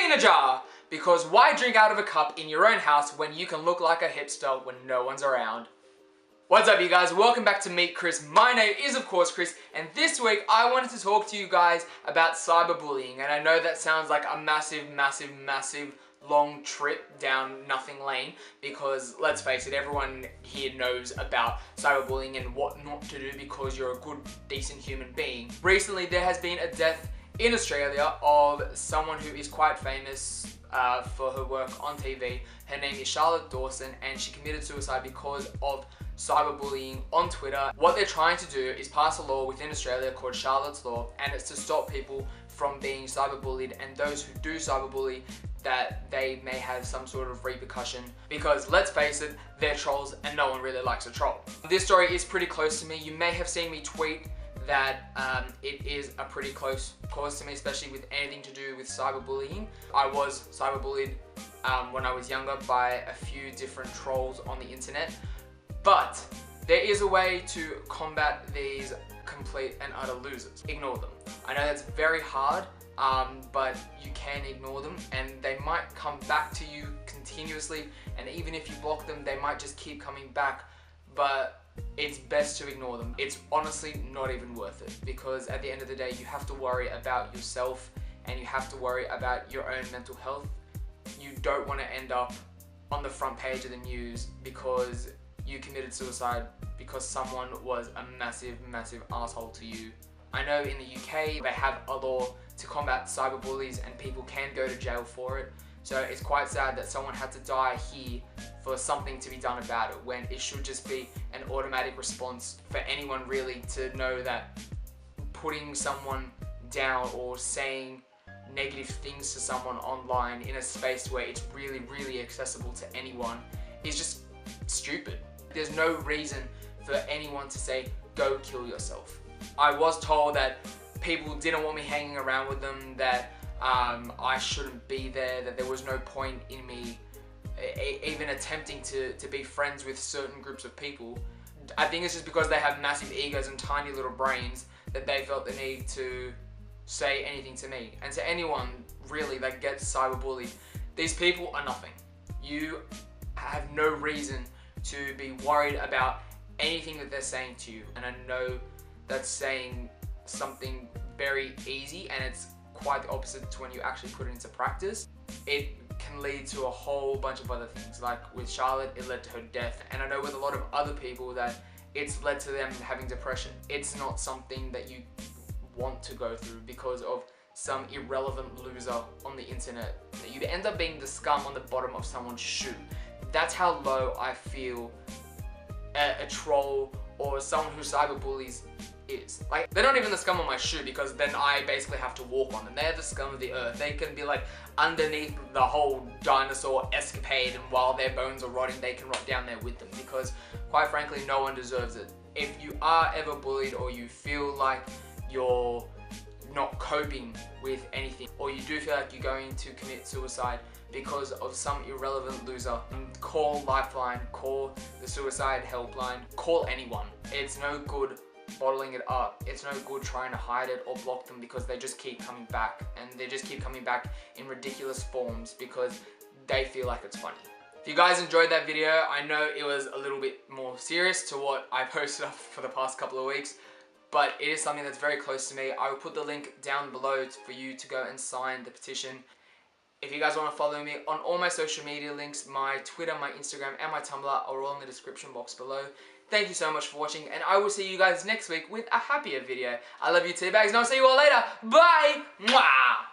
in a jar, because why drink out of a cup in your own house when you can look like a hipster when no one's around? What's up, you guys? Welcome back to Meet Chris. My name is, of course, Chris, and this week I wanted to talk to you guys about cyberbullying. And I know that sounds like a massive long trip down nothing lane, because let's face it, everyone here knows about cyberbullying and what not to do because you're a good, decent human being. Recently, there has been a death in Australia of someone who is quite famous for her work on TV. Her name is Charlotte Dawson, and she committed suicide because of cyberbullying on Twitter. What they're trying to do is pass a law within Australia called Charlotte's Law, and it's to stop people from being cyberbullied, and those who do cyberbully, that they may have some sort of repercussion, because let's face it, they're trolls and no one really likes a troll. This story is pretty close to me. You may have seen me tweet that it is a pretty close cause to me, especially with anything to do with cyberbullying. I was cyberbullied when I was younger by a few different trolls on the internet, but there is a way to combat these complete and utter losers. Ignore them. I know that's very hard, but you can ignore them, and they might come back to you continuously, and even if you block them, they might just keep coming back, but it's best to ignore them. It's honestly not even worth it, because at the end of the day, you have to worry about yourself, and you have to worry about your own mental health. You don't want to end up on the front page of the news because you committed suicide because someone was a massive asshole to you. I know in the UK, they have a law to combat cyberbullies, and people can go to jail for it. So it's quite sad that someone had to die here for something to be done about it, when it should just be an automatic response for anyone really to know that putting someone down or saying negative things to someone online in a space where it's really accessible to anyone is just stupid. There's no reason for anyone to say, go kill yourself. I was told that people didn't want me hanging around with them, that I shouldn't be there, that there was no point in me even attempting to be friends with certain groups of people. I think it's just because they have massive egos and tiny little brains that they felt the need to say anything to me. And to anyone really that gets cyberbullied, these people are nothing. You have no reason to be worried about anything that they're saying to you. And I know that's saying something very easy, and it's quite the opposite to when you actually put it into practice. It can lead to a whole bunch of other things. Like with Charlotte, it led to her death, and I know with a lot of other people that it's led to them having depression. It's not something that you want to go through because of some irrelevant loser on the internet. You end up being the scum on the bottom of someone's shoe. That's how low I feel a troll or someone who cyberbullies is. Like, they're not even the scum on my shoe, because then I basically have to walk on them. They're the scum of the earth. They can be like underneath the whole dinosaur escapade, and while their bones are rotting, they can rot down there with them, because quite frankly, no one deserves it. If you are ever bullied, or you feel like you're not coping with anything, or you do feel like you're going to commit suicide because of some irrelevant loser, call Lifeline, call the suicide helpline, call anyone. It's no good bottling it up. It's no good trying to hide it or block them, because they just keep coming back, and they just keep coming back in ridiculous forms because they feel like it's funny. If you guys enjoyed that video, I know it was a little bit more serious to what I posted up for the past couple of weeks, but it is something that's very close to me. I will put the link down below for you to go and sign the petition. If you guys want to follow me on all my social media links, my Twitter, my Instagram, and my Tumblr are all in the description box below. Thank you so much for watching, and I will see you guys next week with a happier video. I love you, teabags, and I'll see you all later. Bye! Mwah!